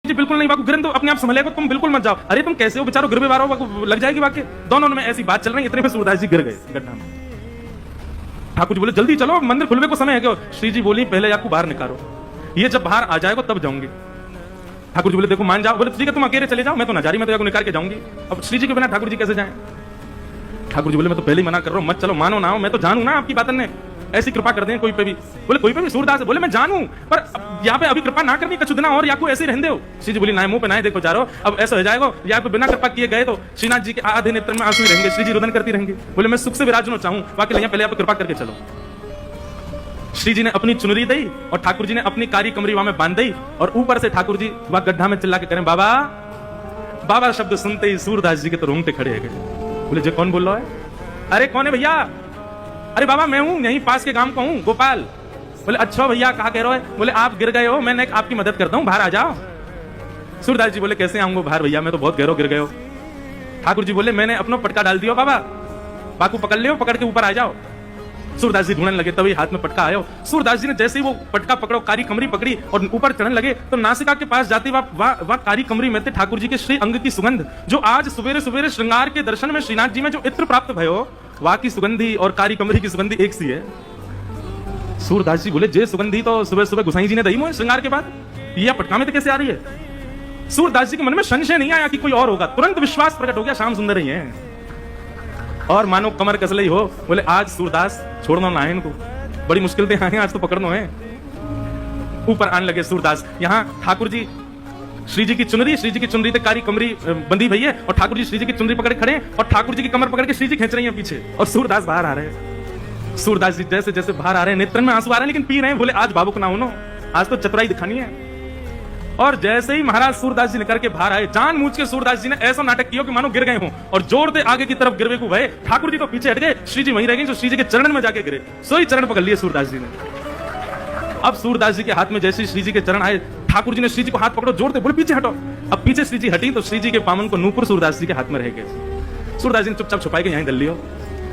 जी बिल्कुल नहीं, बाकू गिरन तो अपने आप संभलेगा, तुम बिल्कुल मत जाओ। अरे तुम कैसे हो बेचारो, गिर भी बारो, बाकू लग जाएगी वाकई। दोनों में ऐसी बात चल रही है, इतने में सूरदास जी गिर गए गड्ढा में। ठाकुर जी बोले जल्दी चलो, मंदिर खुलने को समय है क्या? श्री जी बोली पहले आपको बाहर निकालो, ये जब बाहर आ जाएगा तब जाऊंगी। ठाकुर जी बोले देखो मान जाओ। बोले ठीक है तुम अकेले चले जाओ, मैं तो नजारी में तो निकाल के जाऊंगी। अब श्री जी के बिना ठाकुर जी कैसे जाएं? ठाकुर जी बोले मैं तो पहले ही मना कर रहा हूं, मत चलो, मानो ना हो, मैं तो जानू ना आपकी बातन ने ऐसी कृपा कर दें कोई पे भी। बोले कोई पे भी? सूरदास बोले मैं जानू, पर यहाँ पे अभी कृपा ना करनी, कछु दिना और याकू ऐसे रहने दो। श्री जी बोली ना मुंह पे ना देखो जा रहो, अब ऐसा हो जाएगा यहाँ पे बिना कृपा किए गए तो श्रीनाथ जी के आधे नेत्र में आंसू रहेंगे, श्री जी रुदन करती रहेंगे। बोले मैं सुख से विराजनो चाहूं, बाकी यहाँ पहले आप कृपा करके चलो। श्री जी ने अपनी चुनरी दी और ठाकुर जी ने अपनी कारी कमरी वहां में बांध दी, और ऊपर से ठाकुर जी वहां गड्ढा में चिल्ला के करें बाबा बाबा शब्द सुनते ही सूरदास जी के तो रोंगटे खड़े गए। बोले जे कौन बोल रहा है? अरे कौन है भैया? अरे बाबा मैं हूं, यहीं पास के गांव का हूं, गोपाल। बोले अच्छा भैया कहा कह रहे हो? बोले आप गिर गए हो, मैंने आपकी मदद करता हूं, बाहर आ जाओ। सूरदास जी बोले कैसे आऊंगा बाहर भैया, मैं तो बहुत गहरो गिर गए हो। ठाकुर जी बोले मैंने अपना पटका डाल दिया बाबा, बाकू पकड़ लियो, पकड़ के ऊपर आ जाओ। सूरदास जी ढूंढने लगे, तभी हाथ में पटका आयो। सूरदास जी ने जैसे ही वो पटका पकड़ो, कारी कमरी पकड़ी और ऊपर चढ़ने लगे, तो नासिका के पास जाते वह कारी कमरी में थे ठाकुर जी के श्री अंग की सुगंध, जो आज सवेरे सवेरे श्रृंगार के दर्शन में श्रीनाथ जी में जो इत्र प्राप्त भयो, वहां की सुगंधी और कारी कमरी की सुगंधी एक सी है। सूरदास जी बोले जे सुगंधी तो सुबह सुबह गुसाई जी ने दही मोहे श्रृंगार के बाद, ये पटका में तो कैसे आ रही है? सूरदास जी के मन में संशय नहीं आया कि कोई और होगा, तुरंत विश्वास प्रकट हो गया श्याम सुंदर ही है। और मानो कमर कस ली हो, बोले आज सूरदास छोड़ना ना है इनको, बड़ी मुश्किल से आए आज तो पकड़ना है। ऊपर आने लगे सूरदास, यहाँ ठाकुर जी श्री जी की चुनरी तक कारी कमरी बंधी भई है, और ठाकुर जी श्री जी की चुनरी पकड़े खड़े हैं, और ठाकुर जी की कमर पकड़ के श्री जी खींच रही है पीछे, और सूरदास बाहर आ रहे हैं। सूरदास जी जैसे जैसे बाहर आ रहे हैं, नेत्रन में आंसू आ रहे हैं, लेकिन पी रहे हैं। बोले आज बाबू ना हो, आज तो चतुराई दिखानी है। और जैसे ही महाराज सूरदास जी निकल के बाहर आए, जानबूझ के सूरदास जी ने ऐसा नाटक किया कि मानो गिर गए हों, और जोर दे आगे की तरफ गिरवे को भय। ठाकुर जी तो पीछे हट गए, श्री जी वहीं रह गए, जो श्री जी के चरण में जाके गिरे, सोई चरण पकड़ लिए सूरदास जी ने। अब सूरदास जी के हाथ में जैसे श्री जी के चरण आए, ठाकुर जी ने श्री जी को हाथ पकड़ो, जोर दे, बोले पीछे हटो। अब पीछे श्री जी हटी तो श्री जी के पामन को नूपुर सूरदास जी के हाथ में रह गए। सूरदास जी ने चुपचाप छुपाई के यहीं दल लियो।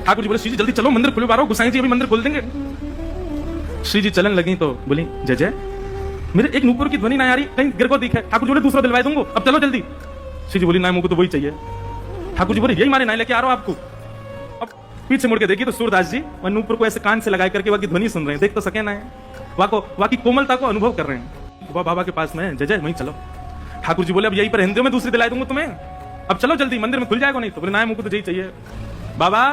ठाकुर जी बोले श्री जी जल्दी चलो, मंदिर खुलवा रहा हूं, गुसाई जी अभी मंदिर खोल देंगे। श्री जी चलन लगी तो बोली जय जय, मेरे एक नूपुर की ध्वनि ना आ रही, कहीं गिर को दिखे। ठाकुर जी बोले दूसरा दिलवा दूंगा, अब चलो जल्दी। श्री जी बोली ना मुझको तो वही चाहिए। ठाकुर जी बोले यही मारे ना लेके आ रहा हूं आपको। अब पीछे मुड़ के देखी तो सूरदास जी और नूपुर को ऐसे कान से लगा करके वहां की ध्वनि सुन रहे हैं, देख तो सके ना है, वहां की कोमलता को अनुभव कर रहे हैं। वह बाबा के पास में जय जय वहीं चलो। ठाकुर जी बोले अब यही पर हिंदी में दूसरी दिला दूंगा तुम्हें, अब चलो जल्दी, मंदिर में खुल जाएगा नहीं तो। बोले ना मुझको तो यही चाहिए। बाबा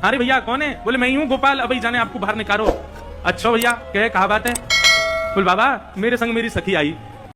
अरे भैया कौन है? बोले मैं ही हूँ गोपाल, अभी जाने आपको बाहर निकालो। अच्छा भैया कहे कहा बात है? बोले बाबा मेरे संग मेरी सखी आई,